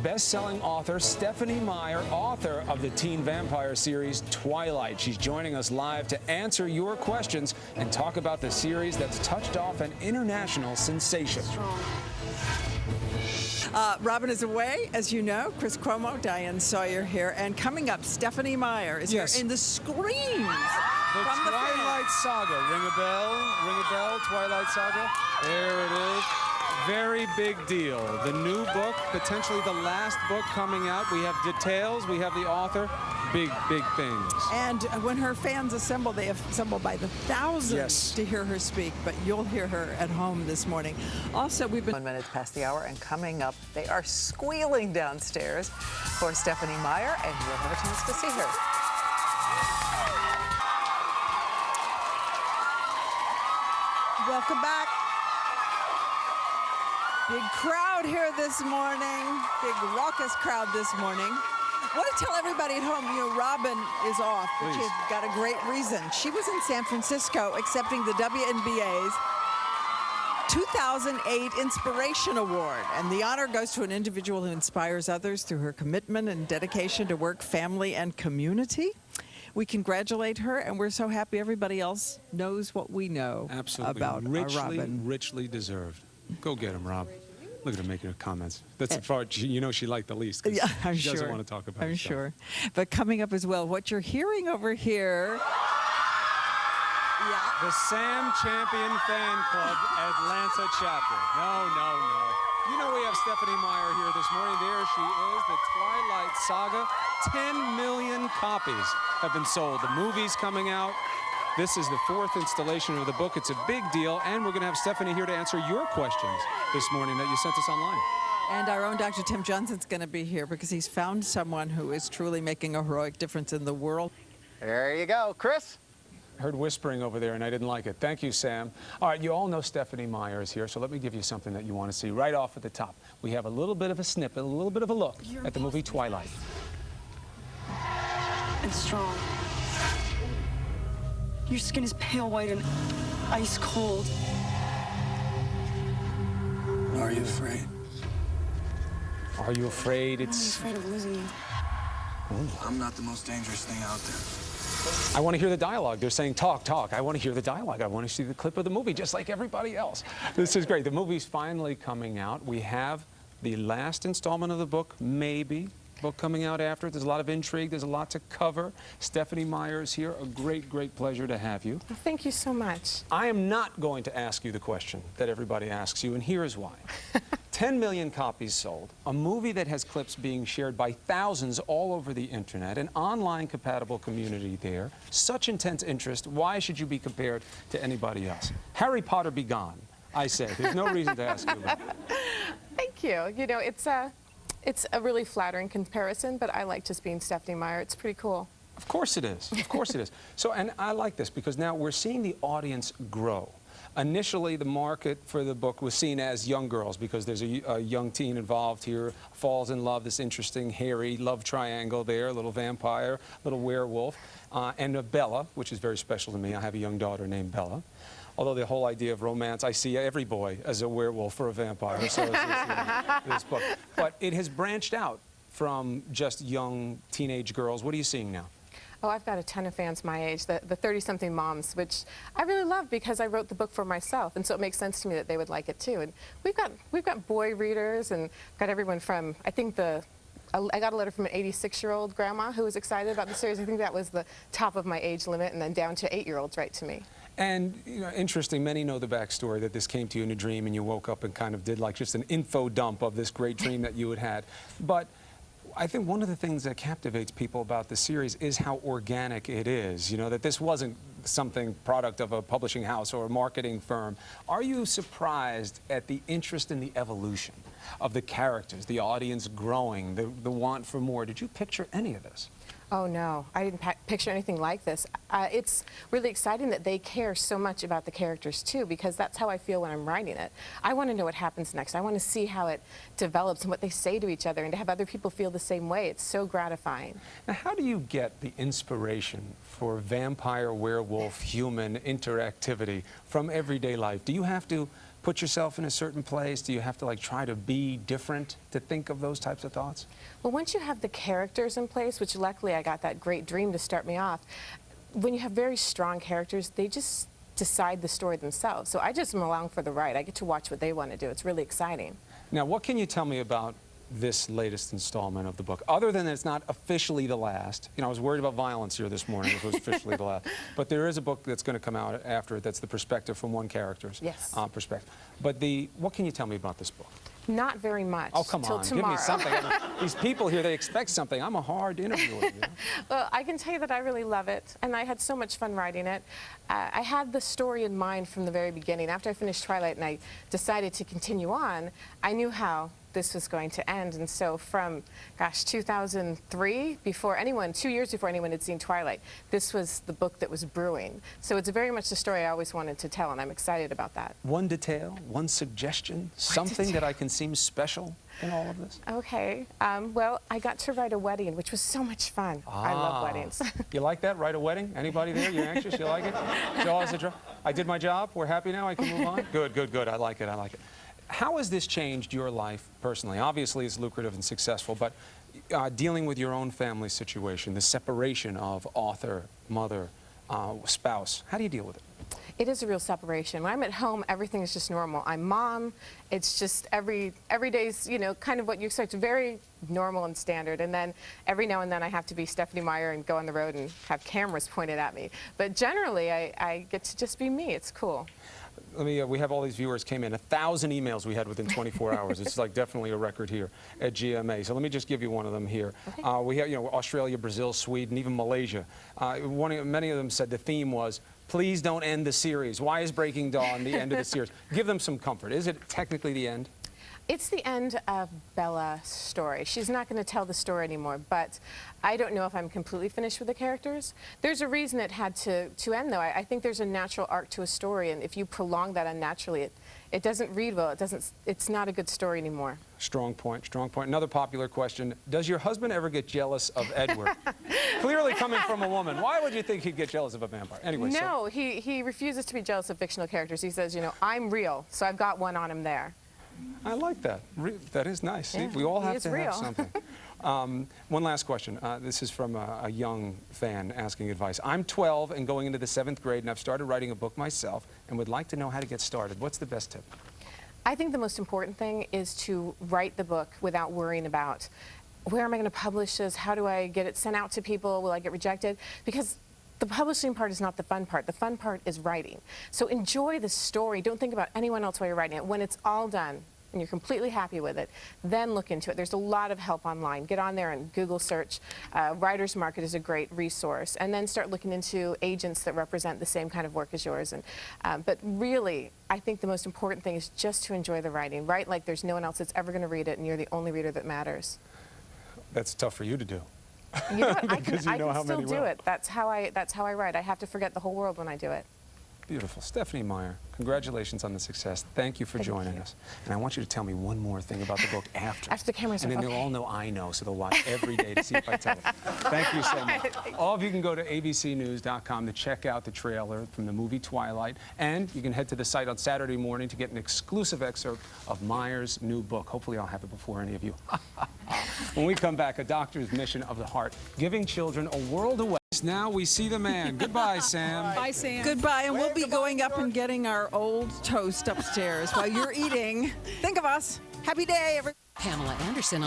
best-selling author Stephenie Meyer, author of the teen vampire series Twilight. She's joining us live to answer your questions and talk about the series that's touched off an international sensation. Robin is away, as you know. Chris Cuomo, Diane Sawyer here. And coming up, Stephenie Meyer is here in the screams. The Twilight Saga. Ring a bell, Twilight Saga. There it is. Very big deal. The new book, potentially the last book coming out. We have details, we have the author. Big, big things. And when her fans assemble, they assemble by the thousands to hear her speak, but you'll hear her at home this morning. Also, we've been 1 minute past the hour, and coming up, they are squealing downstairs for Stephenie Meyer, and you'll have a chance to see her. Welcome back. Big crowd here this morning. Big raucous crowd this morning. I want to tell everybody at home, you know, Robin is off, but she's got a great reason. She was in San Francisco accepting the WNBA's 2008 Inspiration Award, and the honor goes to an individual who inspires others through her commitment and dedication to work, family, and community. We congratulate her, and we're so happy everybody else knows what we know about Robin. Richly deserved. Go get him, Rob. Look at her making her comments. That's the part you know she liked the least. Yeah, I'm she sure. doesn't want to talk about it. I'm sure. But coming up as well, what you're hearing over here. The Sam Champion Fan Club Atlanta chapter. No. You know we have Stephenie Meyer here this morning. There she is, the Twilight Saga. 10 million copies have been sold. The movie's coming out. This is the 4th installation of the book. It's a big deal, and we're going to have Stephenie here to answer your questions this morning that you sent us online. And our own Dr. Tim Johnson's going to be here because he's found someone who is truly making a heroic difference in the world. There you go. Chris? I heard whispering over there, and I didn't like it. Thank you, Sam. All right, you all know Stephenie Meyer is here, so let me give you something that you want to see right off at the top. We have a little bit of a snippet, a little bit of a look at the movie Twilight. And strong. Your skin is pale white and ice cold. Are you afraid? Are you afraid? I'm afraid of losing you. I'm not the most dangerous thing out there. I want to hear the dialogue. They're saying, talk, talk. I want to hear the dialogue. I want to see the clip of the movie, just like everybody else. This is great. The movie's finally coming out. We have the last installment of the book, maybe. Book coming out after it. There's a lot of intrigue. There's a lot to cover. Stephenie Meyer is here. A great, great pleasure to have you. Well, thank you so much. I am not going to ask you the question that everybody asks you, and here's why. 10 million copies sold, a movie that has clips being shared by thousands all over the internet, an online compatible community there, such intense interest, why should you be compared to anybody else? Harry Potter be gone, I say. There's no reason to ask you about it. Thank you. You know, it's a really flattering comparison, but I like just being Stephenie Meyer. It's pretty cool. Of course it is. Of course it is. So, and I like this because now we're seeing the audience grow. Initially, the market for the book was seen as young girls because there's a young teen involved here, falls in love, this interesting, hairy love triangle there, a little vampire, little werewolf, and a Bella, which is very special to me. I have a young daughter named Bella. Although the whole idea of romance, I see every boy as a werewolf or a vampire, so is this book. But it has branched out from just young teenage girls. What are you seeing now? Oh, I've got a ton of fans my age, the 30-something moms, which I really love because I wrote the book for myself, and so it makes sense to me that they would like it too. And we've got boy readers, and got everyone from, I think I got a letter from an 86-year-old grandma who was excited about the series. I think that was the top of my age limit, and then down to 8-year-olds write to me. And, you know, interesting, many know the backstory that this came to you in a dream and you woke up and kind of did like just an info dump of this great dream that you had had. But I think one of the things that captivates people about the series is how organic it is. You know, that this wasn't something product of a publishing house or a marketing firm. Are you surprised at the interest in the evolution of the characters, the audience growing, the want for more? Did you picture any of this? Oh, no. I didn't picture anything like this. It's really exciting that they care so much about the characters, too, because that's how I feel when I'm writing it. I want to know what happens next. I want to see how it develops and what they say to each other, and to have other people feel the same way. It's so gratifying. Now, how do you get the inspiration for vampire, werewolf, human interactivity from everyday life? Do you have to put yourself in a certain place? Do you have to like try to be different to think of those types of thoughts? Well, once you have the characters in place, which luckily I got that great dream to start me off, when you have very strong characters, they just decide the story themselves. So I just am along for the ride. I get to watch what they want to do. It's really exciting. Now, what can you tell me about this latest installment of the book, other than it's not officially the last? You know, I was worried about violence here this morning if it was officially the last. But there is a book that's going to come out after it that's the perspective from one character's perspective. But what can you tell me about this book? Not very much. Oh, come on, give me something. I mean, these people here, they expect something. I'm a hard interviewer. You know? Well, I can tell you that I really love it, and I had so much fun writing it. I had the story in mind from the very beginning. After I finished Twilight and I decided to continue on, I knew how this was going to end. And so from, gosh, 2003, 2 years before anyone had seen Twilight, this was the book that was brewing. So it's very much the story I always wanted to tell, and I'm excited about that. One detail, one suggestion, something that I can seem special in all of this? Okay. Well, I got to write a wedding, which was so much fun. I love weddings. You like that? Write a wedding? Anybody there? You're anxious? You like it? Jaws, I did my job. We're happy now. I can move on? Good, good, good. I like it. I like it. How has this changed your life personally? Obviously, it's lucrative and successful, but dealing with your own family situation, the separation of author, mother, spouse, how do you deal with it? It is a real separation. When I'm at home, everything is just normal. I'm mom. It's just every day's, you know, kind of what you expect, very normal and standard. And then every now and then I have to be Stephenie Meyer and go on the road and have cameras pointed at me. But generally, I get to just be me. It's cool. We have all these viewers came in. 1,000 emails we had within 24 hours. It's like definitely a record here at GMA. So let me just give you one of them here. Okay. We have, you know, Australia, Brazil, Sweden, even Malaysia. Many of them said the theme was, please don't end the series. Why is Breaking Dawn the end of the series? Give them some comfort. Is it technically the end? It's the end of Bella's story. She's not going to tell the story anymore, but I don't know if I'm completely finished with the characters. There's a reason it had to end, though. I think there's a natural arc to a story, and if you prolong that unnaturally, it doesn't read well. It's not a good story anymore. Strong point, strong point. Another popular question, does your husband ever get jealous of Edward? Clearly coming from a woman. Why would you think he'd get jealous of a vampire? Anyway, no, he refuses to be jealous of fictional characters. He says, you know, I'm real, so I've got one on him there. I like that. That is nice. Yeah, see, we all have to have something. One last question. This is from a young fan asking advice. I'm 12 and going into the 7th grade, and I've started writing a book myself and would like to know how to get started. What's the best tip? I think the most important thing is to write the book without worrying about where am I going to publish this? How do I get it sent out to people? Will I get rejected? Because the publishing part is not the fun part. The fun part is writing. So enjoy the story. Don't think about anyone else while you're writing it. When it's all done and you're completely happy with it, then look into it. There's a lot of help online. Get on there and Google search. Writer's Market is a great resource. And then start looking into agents that represent the same kind of work as yours. But really, I think the most important thing is just to enjoy the writing. Write like there's no one else that's ever going to read it, and you're the only reader that matters. That's tough for you to do. You know what? I can still do it. That's how I write. I have to forget the whole world when I do it. Beautiful. Stephenie Meyer, congratulations on the success. Thank you for joining us. And I want you to tell me one more thing about the book after. After the cameras are off. And then they'll all know I know, so they'll watch every day to see if I tell it. Thank you so much. All of you can go to abcnews.com to check out the trailer from the movie Twilight. And you can head to the site on Saturday morning to get an exclusive excerpt of Meyer's new book. Hopefully I'll have it before any of you. When we come back, a doctor's mission of the heart, giving children a world away. Now we see the man. Goodbye, Sam. Bye, Sam. Goodbye, and we'll be going up and getting our old toast upstairs while you're eating. Think of us. Happy day, everyone. Pamela Anderson.